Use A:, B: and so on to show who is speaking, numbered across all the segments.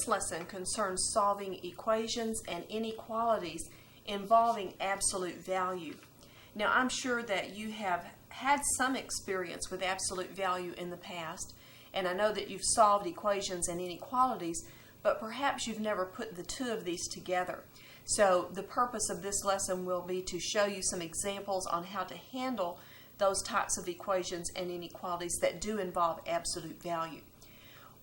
A: This lesson concerns solving equations and inequalities involving absolute value. Now, I'm sure that you have had some experience with absolute value in the past, and I know that you've solved equations and inequalities, but perhaps you've never put the two of these together. So the purpose of this lesson will be to show you some examples on how to handle those types of equations and inequalities that do involve absolute value.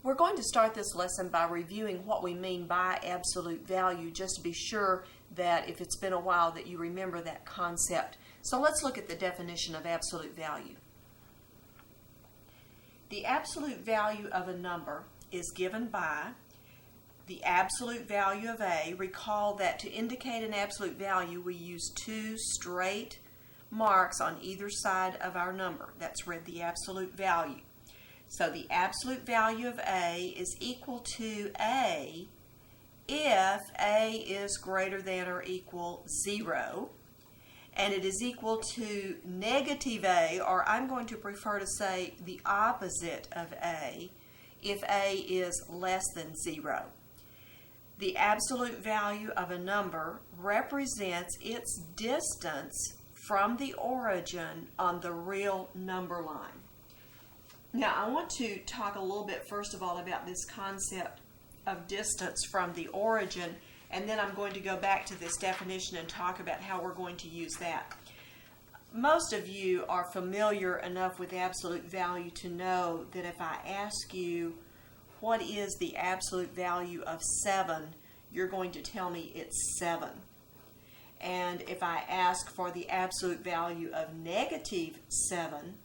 A: We're going to start this lesson by reviewing what we mean by absolute value, just to be sure that if it's been a while that you remember that concept. So let's look at the definition of absolute value. The absolute value of a number is given by the absolute value of A. Recall that to indicate an absolute value, we use two straight marks on either side of our number. That's read the absolute value. So the absolute value of A is equal to A if A is greater than or equal 0, and it is equal to negative A, or I'm going to prefer to say the opposite of A, if A is less than 0. The absolute value of a number represents its distance from the origin on the real number line. Now, I want to talk a little bit first of all about this concept of distance from the origin, and then I'm going to go back to this definition and talk about how we're going to use that. Most of you are familiar enough with absolute value to know that if I ask you what is the absolute value of 7, you're going to tell me it's 7. And if I ask for the absolute value of negative 7,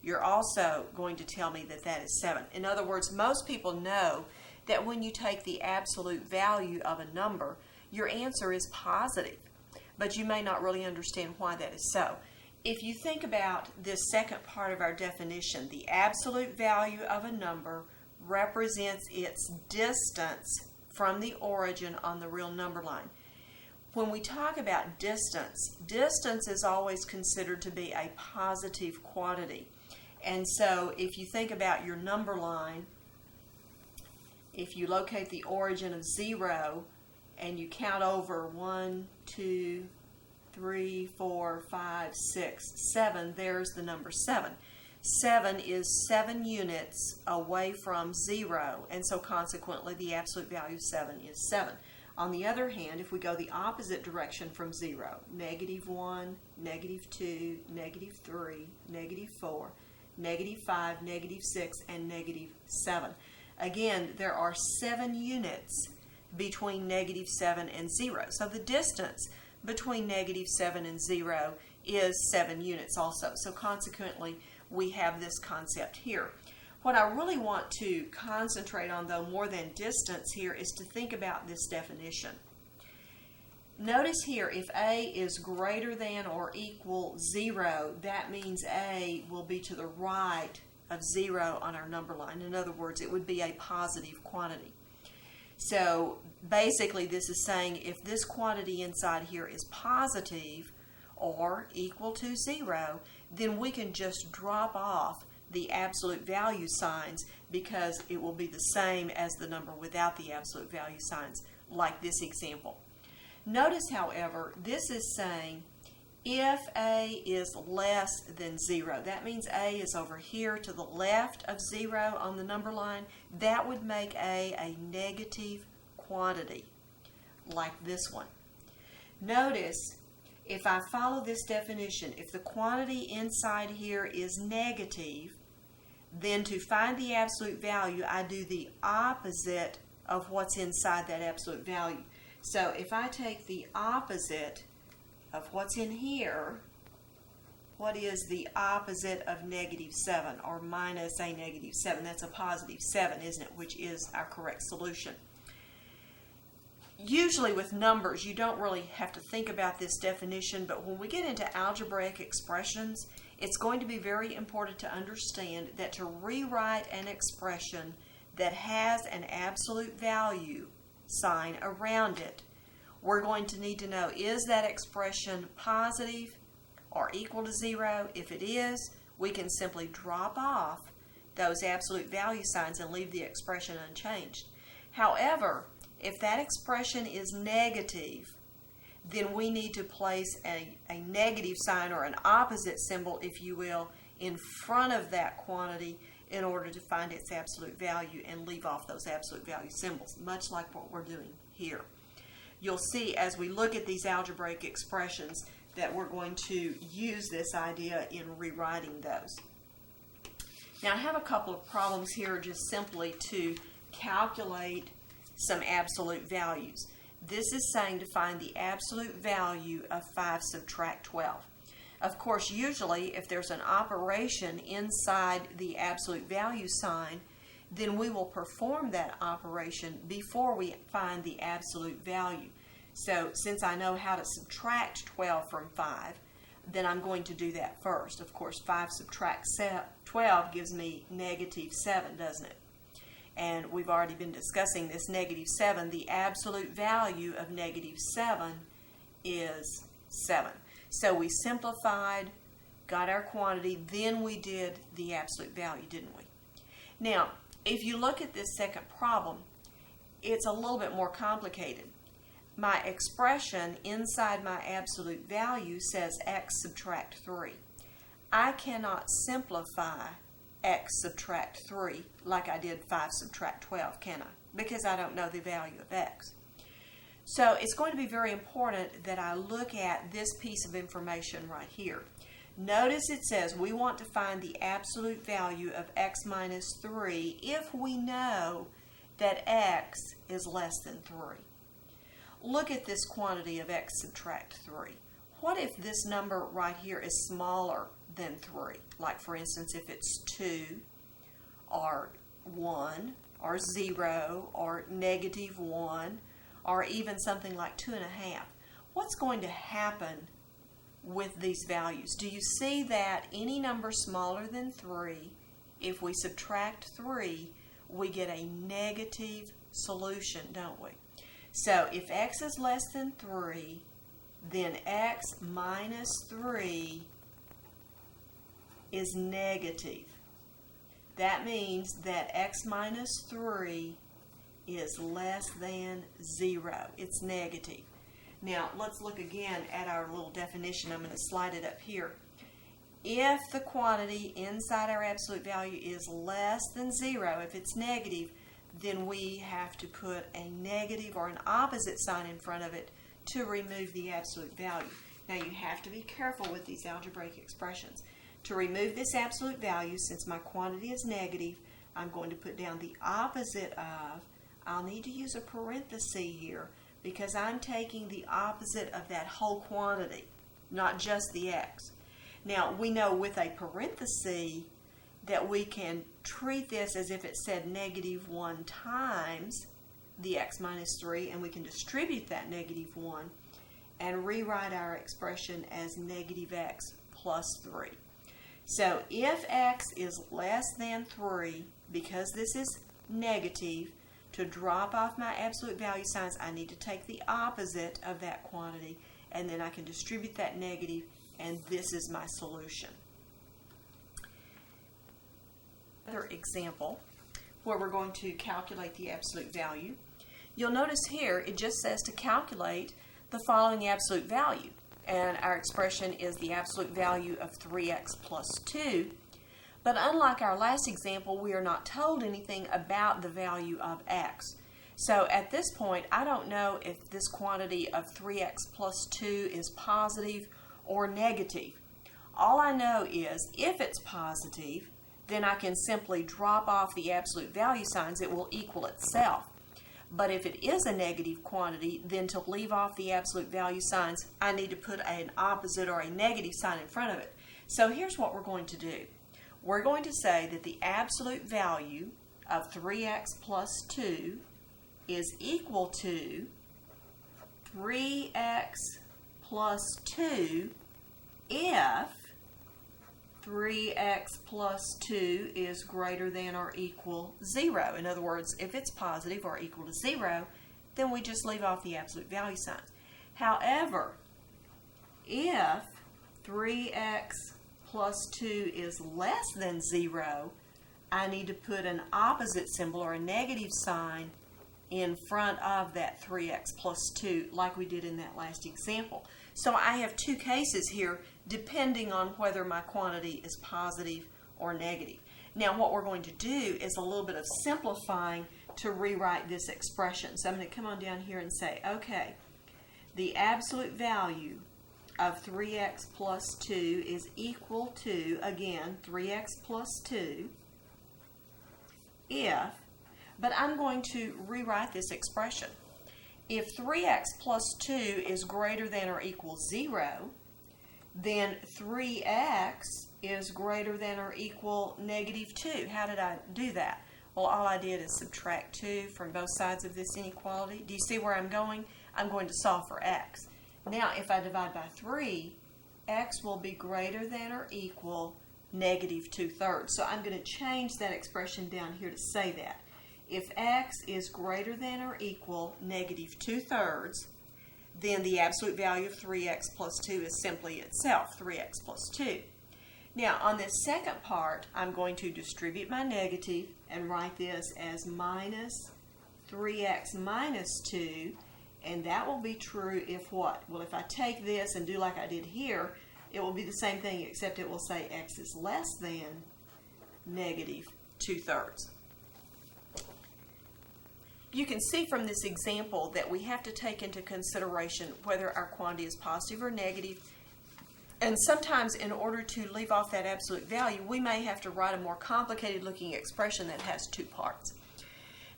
A: you're also going to tell me that that is 7. In other words, most people know that when you take the absolute value of a number, your answer is positive, but you may not really understand why that is so. If you think about this second part of our definition, the absolute value of a number represents its distance from the origin on the real number line. When we talk about distance, distance is always considered to be a positive quantity. And so if you think about your number line, if you locate the origin of 0 and you count over 1, 2, 3, 4, 5, 6, 7, there's the number 7. 7 is 7 units away from 0, and so consequently the absolute value of 7 is 7. On the other hand, if we go the opposite direction from 0, negative 1, negative 2, negative 3, negative 4, negative 5, negative 6, and negative 7. Again, there are 7 units between negative 7 and 0. So the distance between negative 7 and 0 is 7 units also. So consequently, we have this concept here. What I really want to concentrate on, though, more than distance here, is to think about this definition. Notice here, if A is greater than or equal 0, that means A will be to the right of 0 on our number line. In other words, it would be a positive quantity. So basically this is saying if this quantity inside here is positive or equal to 0, then we can just drop off the absolute value signs because it will be the same as the number without the absolute value signs, like this example. Notice, however, this is saying if A is less than 0, that means A is over here to the left of 0 on the number line. That would make a negative quantity, like this one. Notice, if I follow this definition, if the quantity inside here is negative, then to find the absolute value, I do the opposite of what's inside that absolute value. So if I take the opposite of what's in here, what is the opposite of negative 7 or minus a negative 7? That's a positive 7, isn't it? Which is our correct solution. Usually with numbers, you don't really have to think about this definition, but when we get into algebraic expressions, it's going to be very important to understand that to rewrite an expression that has an absolute value sign around it, we're going to need to know, is that expression positive or equal to 0? If it is, we can simply drop off those absolute value signs and leave the expression unchanged. However, if that expression is negative, then we need to place a negative sign or an opposite symbol, if you will, in front of that quantity in order to find its absolute value and leave off those absolute value symbols, much like what we're doing here. You'll see as we look at these algebraic expressions that we're going to use this idea in rewriting those. Now I have a couple of problems here just simply to calculate some absolute values. This is saying to find the absolute value of 5 subtract 12. Of course, usually if there's an operation inside the absolute value sign, then we will perform that operation before we find the absolute value. So since I know how to subtract 12 from 5, then I'm going to do that first. Of course, 5 subtract 12 gives me negative 7, doesn't it? And we've already been discussing this negative 7. The absolute value of negative 7 is 7. So we simplified, got our quantity, then we did the absolute value, didn't we? Now, if you look at this second problem, it's a little bit more complicated. My expression inside my absolute value says x subtract 3. I cannot simplify x subtract 3 like I did 5 subtract 12, can I? Because I don't know the value of x. So it's going to be very important that I look at this piece of information right here. Notice it says we want to find the absolute value of x minus 3 if we know that x is less than 3. Look at this quantity of x subtract 3. What if this number right here is smaller than 3? Like for instance, if it's 2 or 1 or 0 or negative 1 or even something like 2.5. What's going to happen with these values? Do you see that any number smaller than 3, if we subtract 3, we get a negative solution, don't we? So if x is less than 3, then x minus 3 is negative. That means that x minus 3 is less than 0. It's negative. Now let's look again at our little definition. I'm going to slide it up here. If the quantity inside our absolute value is less than 0, if it's negative, then we have to put a negative or an opposite sign in front of it to remove the absolute value. Now you have to be careful with these algebraic expressions. To remove this absolute value, since my quantity is negative, I'm going to put down the opposite of. I'll need to use a parenthesis here because I'm taking the opposite of that whole quantity, not just the x. Now we know with a parenthesis that we can treat this as if it said negative 1 times the x minus 3, and we can distribute that negative 1 and rewrite our expression as negative x plus 3. So if x is less than 3, because this is negative, to drop off my absolute value signs, I need to take the opposite of that quantity, and then I can distribute that negative, and this is my solution. Another example where we're going to calculate the absolute value. You'll notice here it just says to calculate the following absolute value, and our expression is the absolute value of 3x plus 2. But unlike our last example, we are not told anything about the value of x. So at this point, I don't know if this quantity of 3x plus 2 is positive or negative. All I know is if it's positive, then I can simply drop off the absolute value signs. It will equal itself. But if it is a negative quantity, then to leave off the absolute value signs, I need to put an opposite or a negative sign in front of it. So here's what we're going to do. We're going to say that the absolute value of 3x plus 2 is equal to 3x plus 2 if 3x plus 2 is greater than or equal 0. In other words, if it's positive or equal to 0, then we just leave off the absolute value signs. However, if 3x plus 2 is less than 0, I need to put an opposite symbol or a negative sign in front of that 3x plus 2 like we did in that last example. So I have two cases here depending on whether my quantity is positive or negative. Now what we're going to do is a little bit of simplifying to rewrite this expression. So I'm going to come on down here and say, okay, the absolute value of 3x plus 2 is equal to, again, 3x plus 2 if, but I'm going to rewrite this expression. If 3x plus 2 is greater than or equal 0, then 3x is greater than or equal negative 2. How did I do that? Well, all I did is subtract 2 from both sides of this inequality. Do you see where I'm going? I'm going to solve for x. Now, if I divide by 3, x will be greater than or equal negative 2/3. So I'm going to change that expression down here to say that. If x is greater than or equal negative 2/3, then the absolute value of 3x plus 2 is simply itself, 3x plus 2. Now, on this second part, I'm going to distribute my negative and write this as minus 3x minus 2, and that will be true if what? Well, if I take this and do like I did here, it will be the same thing except it will say x is less than negative 2/3. You can see from this example that we have to take into consideration whether our quantity is positive or negative. And sometimes in order to leave off that absolute value, we may have to write a more complicated looking expression that has two parts.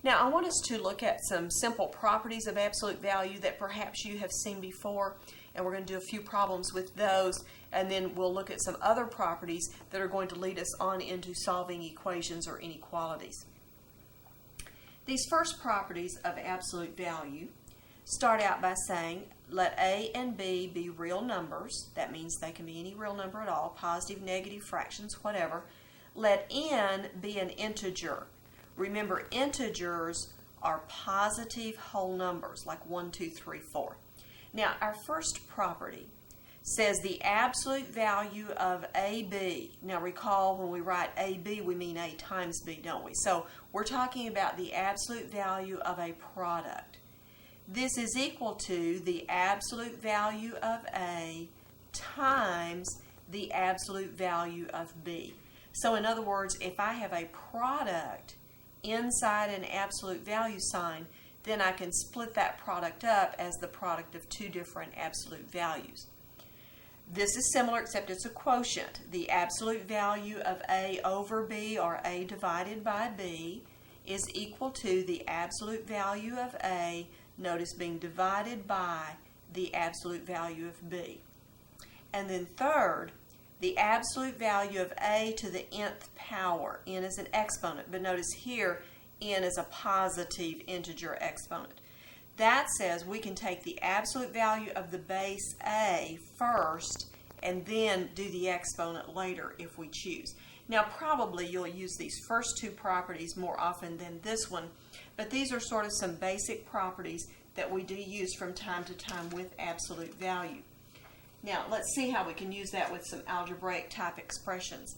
A: Now I want us to look at some simple properties of absolute value that perhaps you have seen before, and we're going to do a few problems with those, and then we'll look at some other properties that are going to lead us on into solving equations or inequalities. These first properties of absolute value start out by saying let A and B be real numbers. That means they can be any real number at all, positive, negative, fractions, whatever. Let N be an integer. Remember, integers are positive whole numbers like 1, 2, 3, 4. Now, our first property says the absolute value of AB. Now, recall when we write AB, we mean A times B, don't we? So, we're talking about the absolute value of a product. This is equal to the absolute value of A times the absolute value of B. So, in other words, if I have a product inside an absolute value sign, then I can split that product up as the product of two different absolute values. This is similar except it's a quotient. The absolute value of A over B, or A divided by B, is equal to the absolute value of A, notice being divided by the absolute value of B. And then third, the absolute value of A to the nth power. N is an exponent, but notice here N is a positive integer exponent. That says we can take the absolute value of the base A first and then do the exponent later if we choose. Now probably you'll use these first two properties more often than this one, but these are sort of some basic properties that we do use from time to time with absolute value. Now let's see how we can use that with some algebraic type expressions.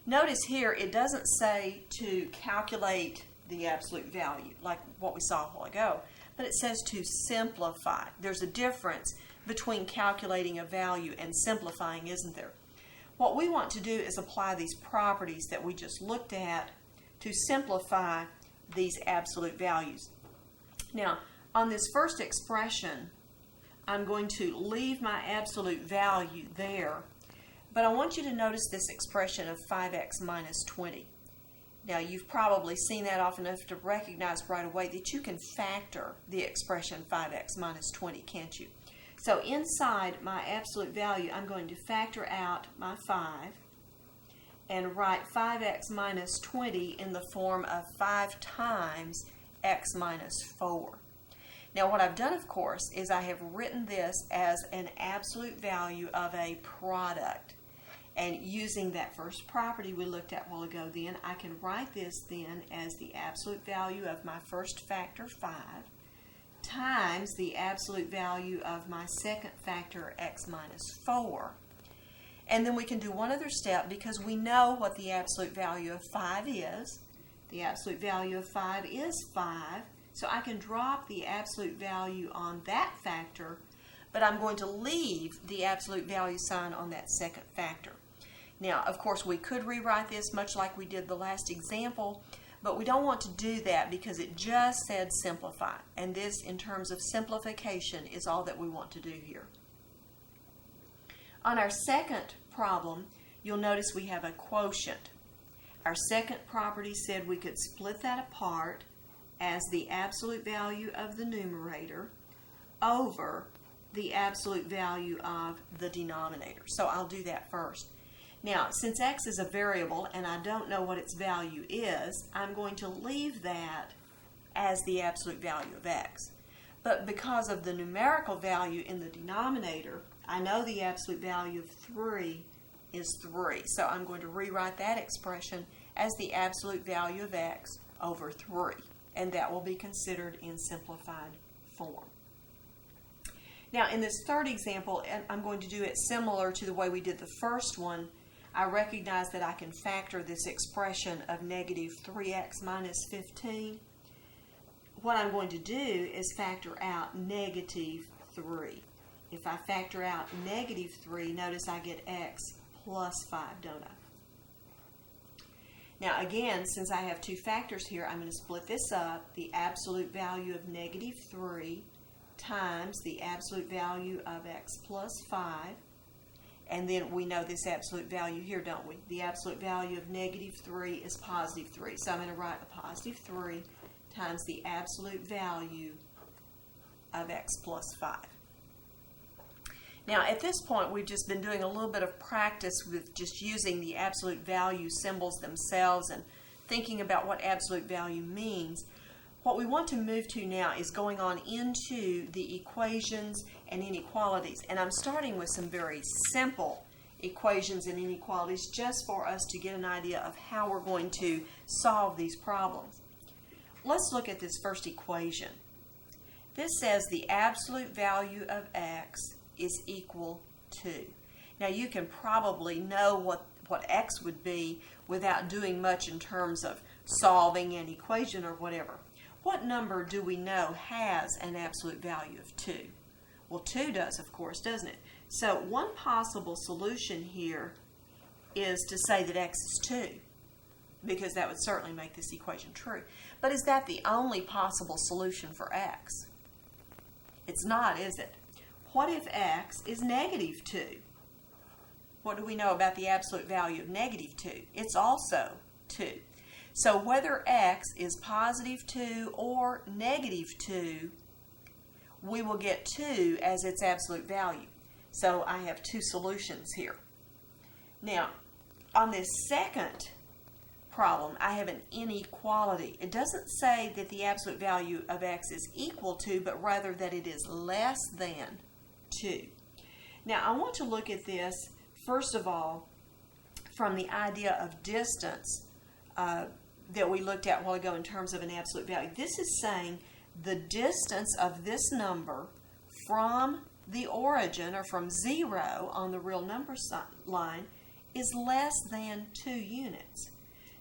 A: Notice here it doesn't say to calculate the absolute value like what we saw a while ago, but it says to simplify. There's a difference between calculating a value and simplifying, isn't there? What we want to do is apply these properties that we just looked at to simplify these absolute values. Now, on this first expression, I'm going to leave my absolute value there, but I want you to notice this expression of 5x minus 20. Now, you've probably seen that often enough to recognize right away that you can factor the expression 5x minus 20, can't you? So inside my absolute value, I'm going to factor out my 5 and write 5x minus 20 in the form of 5 times x minus 4. Now what I've done, of course, is I have written this as an absolute value of a product. And using that first property we looked at a while ago, then I can write this then as the absolute value of my first factor, 5, times the absolute value of my second factor, x minus 4. And then we can do one other step because we know what the absolute value of 5 is. The absolute value of 5 is 5 So I can drop the absolute value on that factor, but I'm going to leave the absolute value sign on that second factor. Now, of course, we could rewrite this much like we did the last example, but we don't want to do that because it just said simplify. And this, in terms of simplification, is all that we want to do here. On our second problem, you'll notice we have a quotient. Our second property said we could split that apart as the absolute value of the numerator over the absolute value of the denominator. So I'll do that first. Now, since x is a variable and I don't know what its value is, I'm going to leave that as the absolute value of x. But because of the numerical value in the denominator, I know the absolute value of 3 is 3. So I'm going to rewrite that expression as the absolute value of x over 3. And that will be considered in simplified form. Now, in this third example, I'm going to do it similar to the way we did the first one. I recognize that I can factor this expression of negative 3x minus 15. What I'm going to do is factor out negative 3. If I factor out negative 3, notice I get x plus 5, don't I? Now again, since I have two factors here, I'm going to split this up. The absolute value of negative 3 times the absolute value of x plus 5. And then we know this absolute value here, don't we? The absolute value of negative 3 is positive 3. So I'm going to write a positive 3 times the absolute value of x plus 5. Now at this point we've just been doing a little bit of practice with just using the absolute value symbols themselves and thinking about what absolute value means. What we want to move to now is going on into the equations and inequalities. And I'm starting with some very simple equations and inequalities just for us to get an idea of how we're going to solve these problems. Let's look at this first equation. This says the absolute value of x is equal to. Now you can probably know what x would be without doing much in terms of solving an equation or whatever. What number do we know has an absolute value of 2? Well, 2 does, of course, doesn't it? So one possible solution here is to say that x is 2, because that would certainly make this equation true. But is that the only possible solution for x? It's not, is it? What if x is negative 2? What do we know about the absolute value of negative 2? It's also 2. So whether x is positive 2 or negative 2, we will get 2 as its absolute value. So I have two solutions here. Now, on this second problem, I have an inequality. It doesn't say that the absolute value of x is equal to, but rather that it is less than 2. Now, I want to look at this, first of all, from the idea of distance that we looked at a while ago in terms of an absolute value. This is saying the distance of this number from the origin, or from 0 on the real number line, is less than 2 units.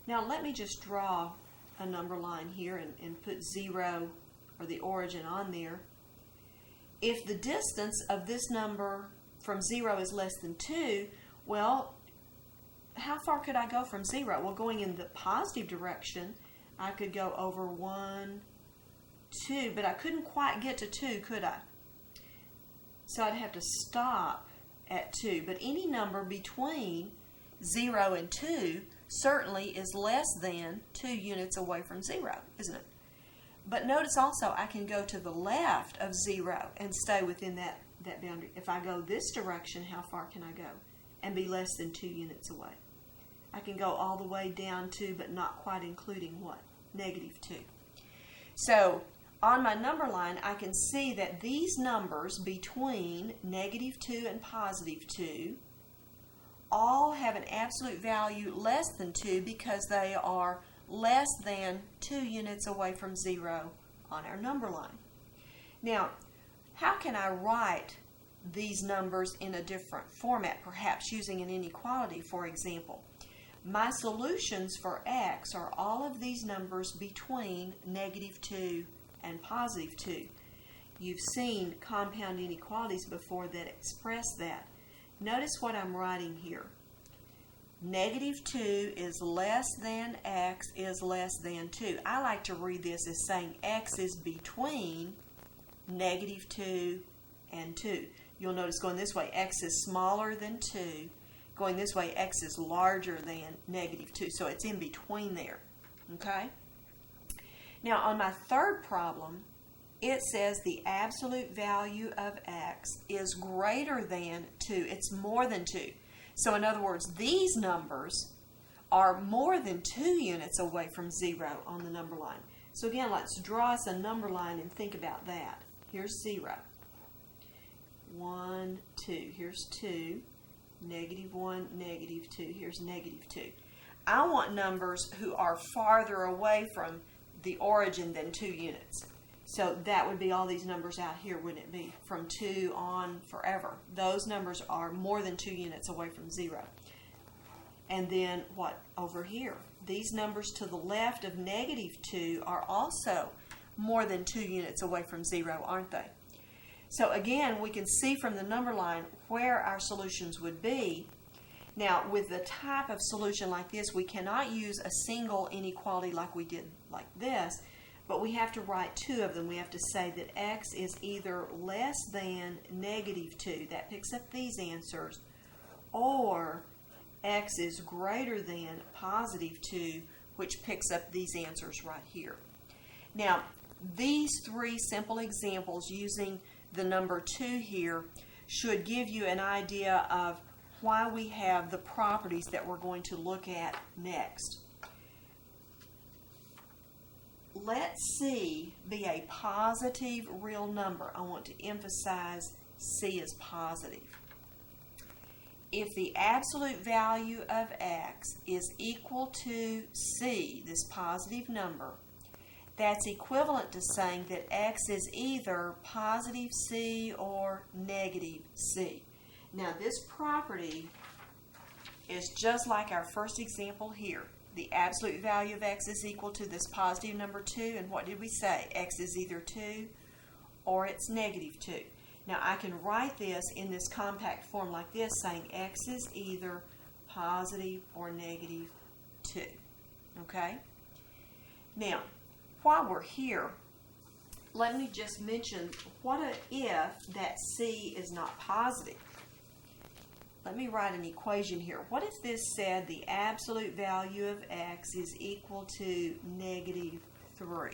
A: Now let me just draw a number line here and put 0, or the origin, on there. If the distance of this number from 0 is less than 2, well, how far could I go from 0? Well, going in the positive direction, I could go over 1, 2, but I couldn't quite get to 2, could I? So I'd have to stop at 2. But any number between 0 and 2 certainly is less than 2 units away from 0, isn't it? But notice also I can go to the left of 0 and stay within that boundary. If I go this direction, how far can I go and be less than 2 units away? I can go all the way down to, but not quite including what? Negative 2. So on my number line, I can see that these numbers between negative 2 and positive 2 all have an absolute value less than 2 because they are less than 2 units away from 0 on our number line. Now, how can I write these numbers in a different format, perhaps using an inequality, for example? My solutions for x are all of these numbers between negative 2 and positive 2. You've seen compound inequalities before that express that. Notice what I'm writing here. Negative 2 is less than x is less than 2. I like to read this as saying x is between negative 2 and 2. You'll notice going this way, x is smaller than 2. Going this way, x is larger than negative 2. So it's in between there. Okay? Now on my third problem, it says the absolute value of x is greater than 2. It's more than 2. So in other words, these numbers are more than 2 units away from 0 on the number line. So again, let's draw us a number line and think about that. Here's 0. 1, 2. Here's 2. Negative 1, negative 2. Here's negative 2. I want numbers who are farther away from the origin than 2 units. So that would be all these numbers out here, wouldn't it be? From 2 on forever. Those numbers are more than 2 units away from 0. And then what? Over here. These numbers to the left of negative 2 are also more than 2 units away from 0, aren't they? So again, we can see from the number line where our solutions would be. Now, with the type of solution like this, we cannot use a single inequality like we did like this. But we have to write 2 of them. We have to say that x is either less than negative 2, that picks up these answers, or x is greater than positive 2, which picks up these answers right here. Now, these 3 simple examples using the number 2 here should give you an idea of why we have the properties that we're going to look at next. Let C be a positive real number. I want to emphasize C is positive. If the absolute value of x is equal to C, this positive number, that's equivalent to saying that x is either positive C or negative C. Now this property is just like our first example here. The absolute value of x is equal to this positive number 2, and what did we say? X is either 2 or it's negative 2. Now I can write this in this compact form like this, saying x is either positive or negative 2. Okay? Now, while we're here, let me just mention what if that C is not positive. Let me write an equation here. What if this said the absolute value of x is equal to negative 3?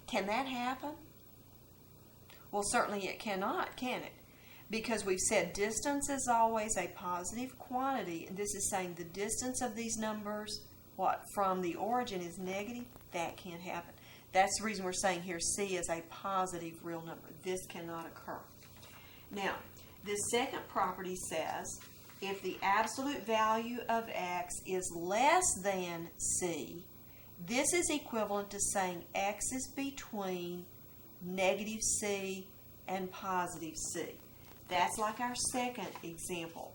A: Can that happen? Well, certainly it cannot, can it? Because we've said distance is always a positive quantity, and this is saying the distance of these numbers, what, from the origin is negative? That can't happen. That's the reason we're saying here C is a positive real number. This cannot occur. Now, this second property says if the absolute value of x is less than C, this is equivalent to saying x is between negative C and positive C. That's like our second example.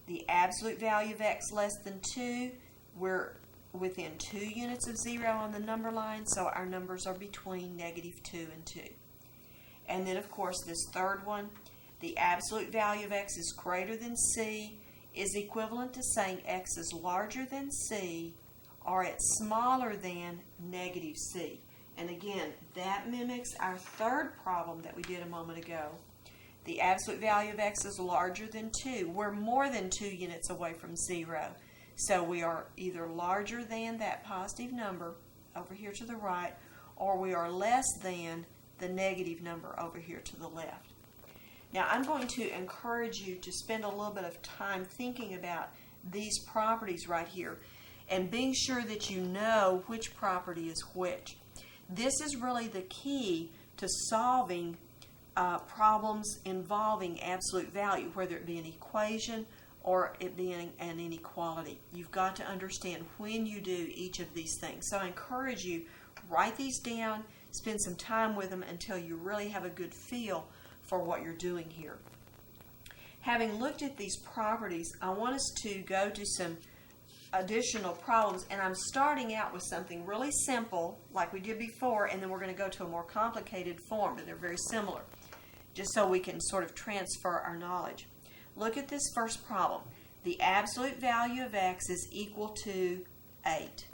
A: The absolute value of x less than 2, we're within 2 units of 0 on the number line, so our numbers are between negative 2 and 2. And then, of course, this third one, the absolute value of x is greater than C, is equivalent to saying x is larger than C, or it's smaller than negative C. And again, that mimics our third problem that we did a moment ago. The absolute value of x is larger than 2. We're more than 2 units away from 0. So we are either larger than that positive number over here to the right, or we are less than the negative number over here to the left. Now I'm going to encourage you to spend a little bit of time thinking about these properties right here and being sure that you know which property is which. This is really the key to solving problems involving absolute value, whether it be an equation or it being an inequality. You've got to understand when you do each of these things. So I encourage you, write these down, spend some time with them until you really have a good feel for what you're doing here. Having looked at these properties, I want us to go to some additional problems, and I'm starting out with something really simple like we did before, and then we're going to go to a more complicated form, but they're very similar, just so we can sort of transfer our knowledge. Look at this first problem. The absolute value of x is equal to 8.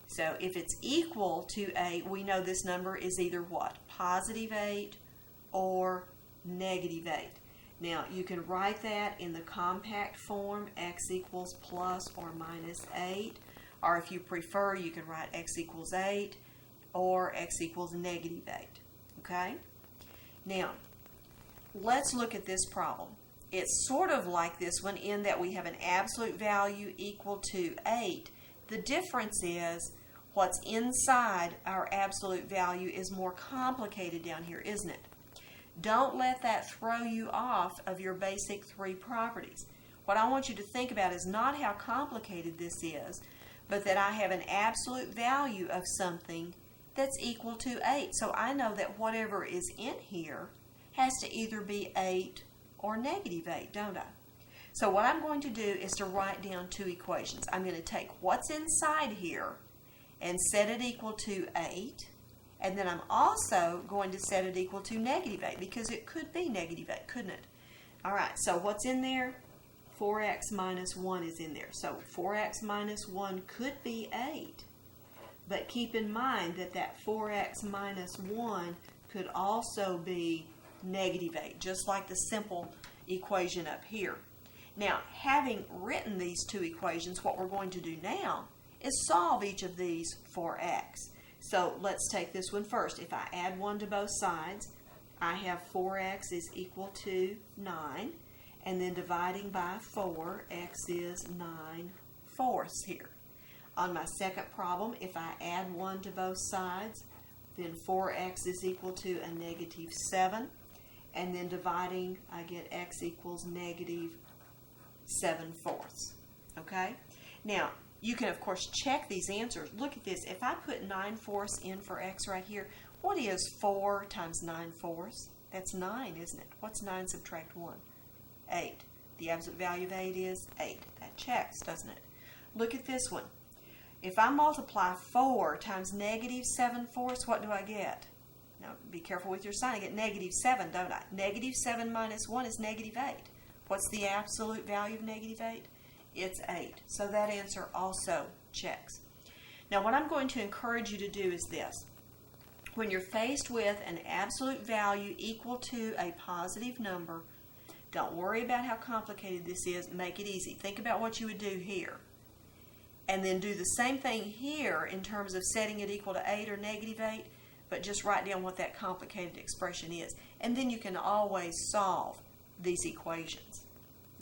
A: So if it's equal to 8, we know this number is either what? Positive 8 or negative 8. Now, you can write that in the compact form, x equals plus or minus 8. Or if you prefer, you can write x equals 8 or x equals negative 8. Okay? Now, let's look at this problem. It's sort of like this one in that we have an absolute value equal to 8. The difference is what's inside our absolute value is more complicated down here, isn't it? Don't let that throw you off of your basic 3 properties. What I want you to think about is not how complicated this is, but that I have an absolute value of something that's equal to 8. So I know that whatever is in here has to either be 8 or negative 8, don't I? So what I'm going to do is to write down 2 equations. I'm going to take what's inside here and set it equal to 8. And then I'm also going to set it equal to negative 8 because it could be negative 8, couldn't it? All right, so what's in there? 4x minus 1 is in there. So 4x minus 1 could be 8. But keep in mind that that 4x minus 1 could also be negative 8, just like the simple equation up here. Now, having written these 2 equations, what we're going to do now is solve each of these for x. So let's take this one first. If I add 1 to both sides, I have 4x is equal to 9. And then dividing by 4, x is 9/4 here. On my second problem, if I add 1 to both sides, then 4x is equal to a negative 7. And then dividing, I get x equals negative 7/4. Okay? Now, you can, of course, check these answers. Look at this. If I put 9/4 in for x right here, what is 4 times 9/4? That's 9, isn't it? What's 9 subtract 1? 8. The absolute value of 8 is 8. That checks, doesn't it? Look at this one. If I multiply 4 times negative 7/4, what do I get? Now, be careful with your sign. I get negative 7, don't I? Negative 7 minus 1 is negative 8. What's the absolute value of negative 8? It's 8. So that answer also checks. Now, what I'm going to encourage you to do is this. When you're faced with an absolute value equal to a positive number, don't worry about how complicated this is. Make it easy. Think about what you would do here. And then do the same thing here in terms of setting it equal to 8 or negative 8, but just write down what that complicated expression is. And then you can always solve these equations.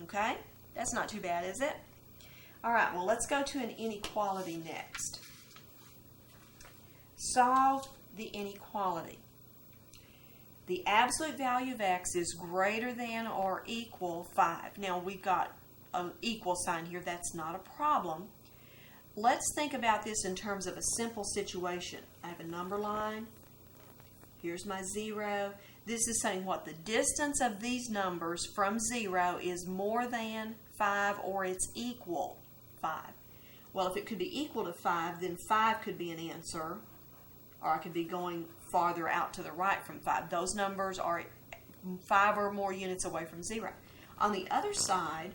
A: Okay? That's not too bad, is it? All right, well, let's go to an inequality next. Solve the inequality. The absolute value of x is greater than or equal 5. Now, we've got an equal sign here. That's not a problem. Let's think about this in terms of a simple situation. I have a number line. Here's my 0. This is saying what? The distance of these numbers from 0 is more than 5 or it's equal 5. Well, if it could be equal to 5, then 5 could be an answer, or I could be going farther out to the right from 5. Those numbers are 5 or more units away from 0. On the other side,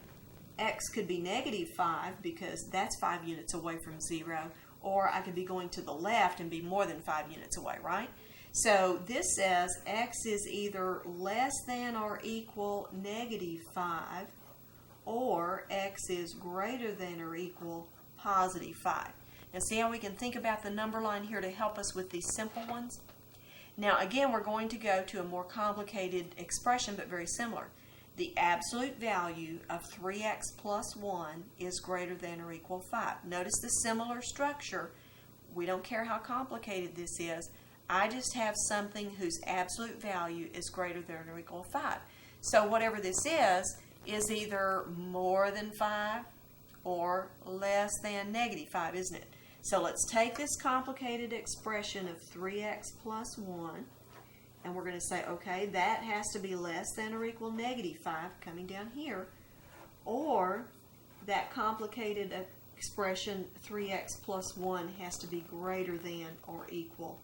A: x could be negative 5 because that's 5 units away from 0, or I could be going to the left and be more than 5 units away, right? So this says x is either less than or equal negative 5, or x is greater than or equal positive 5. Now see how we can think about the number line here to help us with these simple ones? Now again, we're going to go to a more complicated expression, but very similar. The absolute value of 3x plus 1 is greater than or equal 5. Notice the similar structure. We don't care how complicated this is. I just have something whose absolute value is greater than or equal 5. So whatever this is either more than 5 or less than negative 5, isn't it? So let's take this complicated expression of 3x plus 1, and we're going to say, okay, that has to be less than or equal negative 5 coming down here, or that complicated expression 3x plus 1 has to be greater than or equal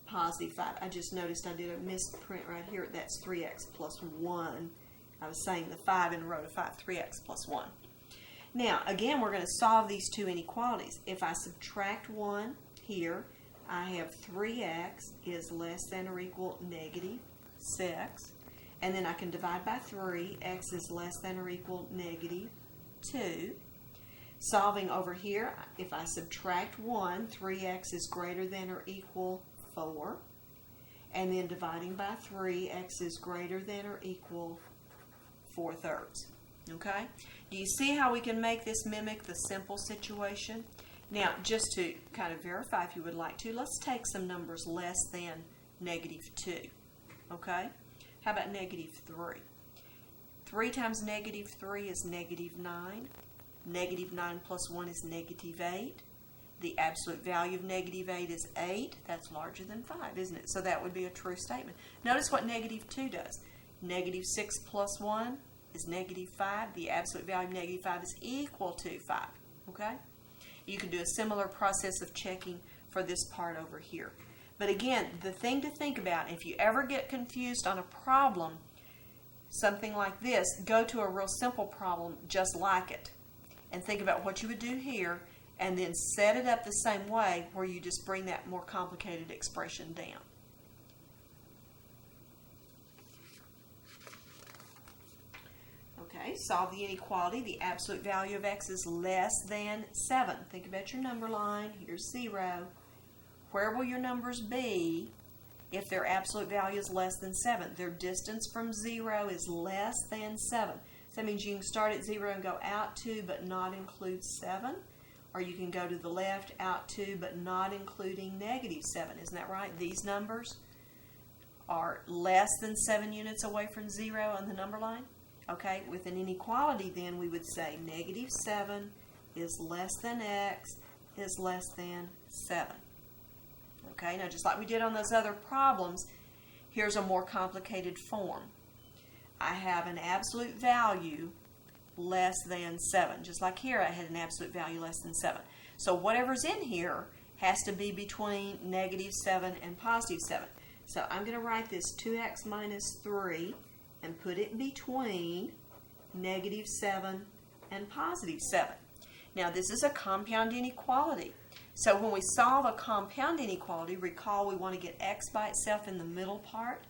A: positive 5. I just noticed I did a misprint right here. That's 3x plus 1. I was saying the 5 in row to 5, 3x plus 1. Now, again, we're going to solve these two inequalities. If I subtract 1 here, I have 3x is less than or equal negative 6. And then I can divide by 3. X is less than or equal negative 2. Solving over here, if I subtract 1, 3x is greater than or equal 4. And then dividing by 3, x is greater than or equal 4/3. Okay? Do you see how we can make this mimic the simple situation? Now, just to kind of verify if you would like to, let's take some numbers less than negative 2. Okay? How about negative 3? 3 times negative 3 is negative 9. Negative 9 plus 1 is negative 8. The absolute value of negative 8 is 8. That's larger than 5, isn't it? So that would be a true statement. Notice what negative 2 does. Negative 6 plus 1 is negative 5. The absolute value of negative 5 is equal to 5. Okay? You can do a similar process of checking for this part over here. But again, the thing to think about, if you ever get confused on a problem, something like this, go to a real simple problem just like it. And think about what you would do here, and then set it up the same way where you just bring that more complicated expression down. Okay, solve the inequality. The absolute value of x is less than 7. Think about your number line. Here's 0. Where will your numbers be if their absolute value is less than 7? Their distance from 0 is less than 7. So that means you can start at 0 and go out 2 but not include 7. Or you can go to the left, out 2 but not including negative 7. Isn't that right? These numbers are less than 7 units away from 0 on the number line. Okay, with an inequality then we would say negative 7 is less than x is less than 7. Okay, now just like we did on those other problems, here's a more complicated form. I have an absolute value less than 7. Just like here I had an absolute value less than 7. So whatever's in here has to be between negative 7 and positive 7. So I'm going to write this 2x minus 3 and put it between negative 7 and positive 7. Now this is a compound inequality. So when we solve a compound inequality, recall we want to get x by itself in the middle part,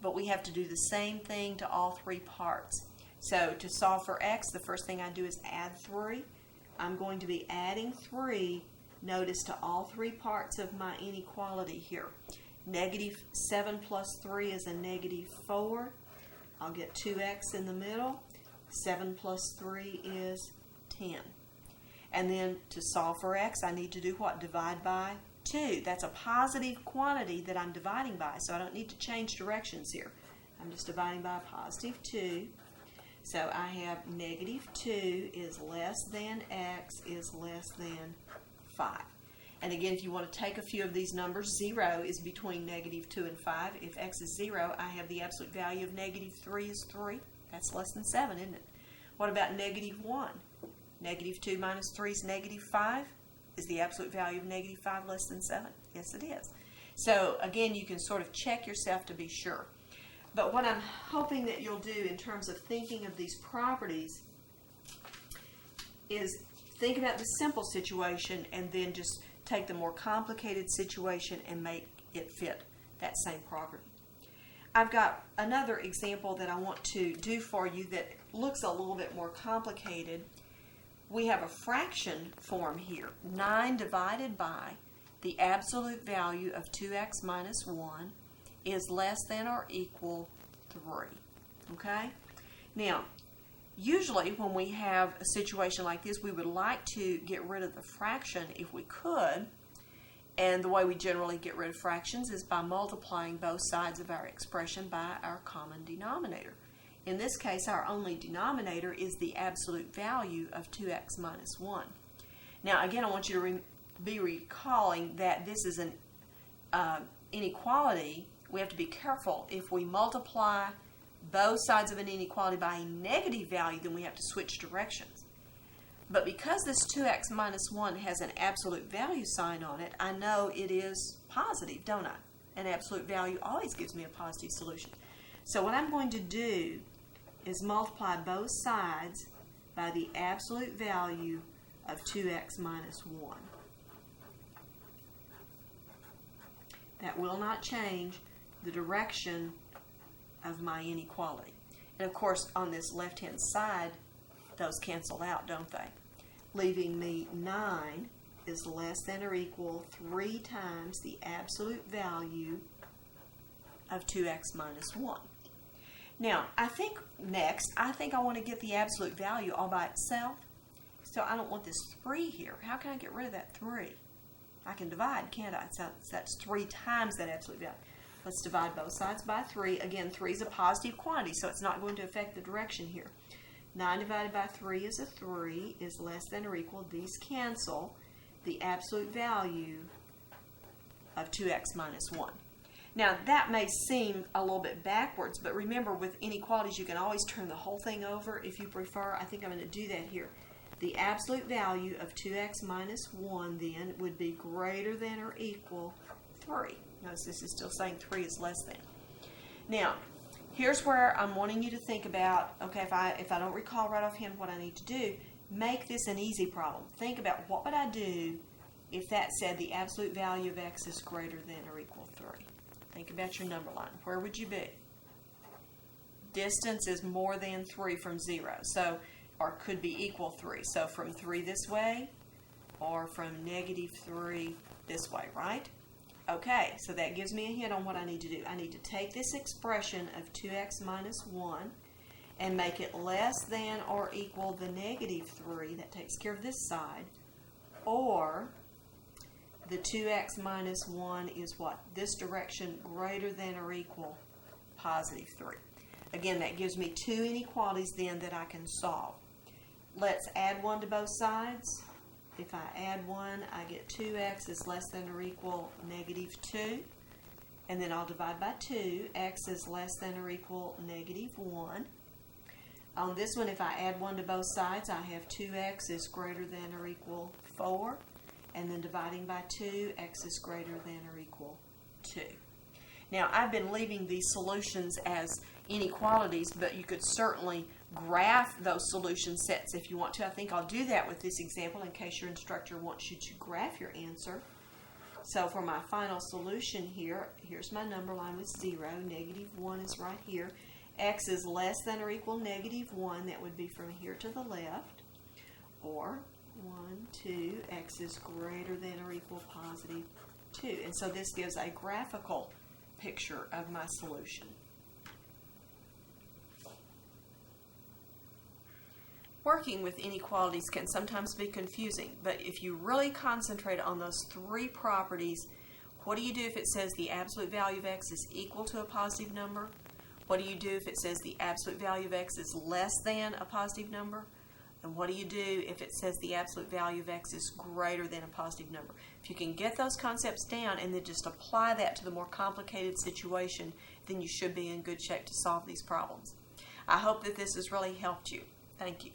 A: but we have to do the same thing to all three parts. So to solve for x, the first thing I do is add 3. I'm going to be adding 3, notice, to all three parts of my inequality here. Negative 7 plus 3 is a negative 4. I'll get 2x in the middle. 7 plus 3 is 10. And then to solve for x, I need to do what? Divide by 2. That's a positive quantity that I'm dividing by, so I don't need to change directions here. I'm just dividing by a positive 2. So I have negative 2 is less than x is less than 5. And again, if you want to take a few of these numbers, 0 is between negative 2 and 5. If x is 0, I have the absolute value of negative 3 is 3. That's less than 7, isn't it? What about negative 1? Negative 2 minus 3 is negative 5. Is the absolute value of negative 5 less than 7? Yes, it is. So again, you can sort of check yourself to be sure. But what I'm hoping that you'll do in terms of thinking of these properties is think about the simple situation and then just take the more complicated situation and make it fit that same property. I've got another example that I want to do for you that looks a little bit more complicated. We have a fraction form here. 9 divided by the absolute value of 2x minus 1 is less than or equal 3. Okay? Now, usually when we have a situation like this, we would like to get rid of the fraction if we could. And the way we generally get rid of fractions is by multiplying both sides of our expression by our common denominator. In this case, our only denominator is the absolute value of 2x minus 1. Now, again, I want you to be recalling that this is an inequality. We have to be careful. If we multiply both sides of an inequality by a negative value, then we have to switch directions. But because this 2x minus 1 has an absolute value sign on it, I know it is positive, don't I? An absolute value always gives me a positive solution. So what I'm going to do is multiply both sides by the absolute value of 2x minus 1. That will not change the direction of my inequality. And of course, on this left-hand side, those cancel out, don't they? Leaving me 9 is less than or equal 3 times the absolute value of 2x minus 1. Now, I think I want to get the absolute value all by itself. So I don't want this 3 here. How can I get rid of that 3? I can divide, can't I? So that's 3 times that absolute value. Let's divide both sides by 3. Again, 3 is a positive quantity, so it's not going to affect the direction here. 9 divided by 3 is a 3, is less than or equal. These cancel. The absolute value of 2x minus 1. Now, that may seem a little bit backwards, but remember, with inequalities, you can always turn the whole thing over if you prefer. I think I'm going to do that here. The absolute value of 2x minus 1, then, would be greater than or equal 3. Notice this is still saying 3 is less than. Now, here's where I'm wanting you to think about, okay, if I don't recall right offhand what I need to do, make this an easy problem. Think about what would I do if that said the absolute value of x is greater than or equal 3. Think about your number line. Where would you be? Distance is more than 3 from 0, so, or could be equal 3. So from 3 this way, or from negative 3 this way, right? Okay, so that gives me a hint on what I need to do. I need to take this expression of 2x minus 1 and make it less than or equal the negative 3. That takes care of this side. Or the 2x minus 1 is what? This direction greater than or equal positive 3. Again, that gives me 2 inequalities then that I can solve. Let's add 1 to both sides. If I add 1, I get 2x is less than or equal negative 2. And then I'll divide by 2. X is less than or equal negative 1. On this one, if I add 1 to both sides, I have 2x is greater than or equal 4. And then dividing by 2, x is greater than or equal 2. Now, I've been leaving these solutions as inequalities, but you could certainly graph those solution sets if you want to. I think I'll do that with this example in case your instructor wants you to graph your answer. So for my final solution here, here's my number line with 0. Negative 1 is right here. X is less than or equal negative 1. That would be from here to the left. Or 1, 2, x is greater than or equal positive 2. And so this gives a graphical picture of my solution. Working with inequalities can sometimes be confusing, but if you really concentrate on those 3 properties, what do you do if it says the absolute value of x is equal to a positive number? What do you do if it says the absolute value of x is less than a positive number? And what do you do if it says the absolute value of x is greater than a positive number? If you can get those concepts down and then just apply that to the more complicated situation, then you should be in good shape to solve these problems. I hope that this has really helped you. Thank you.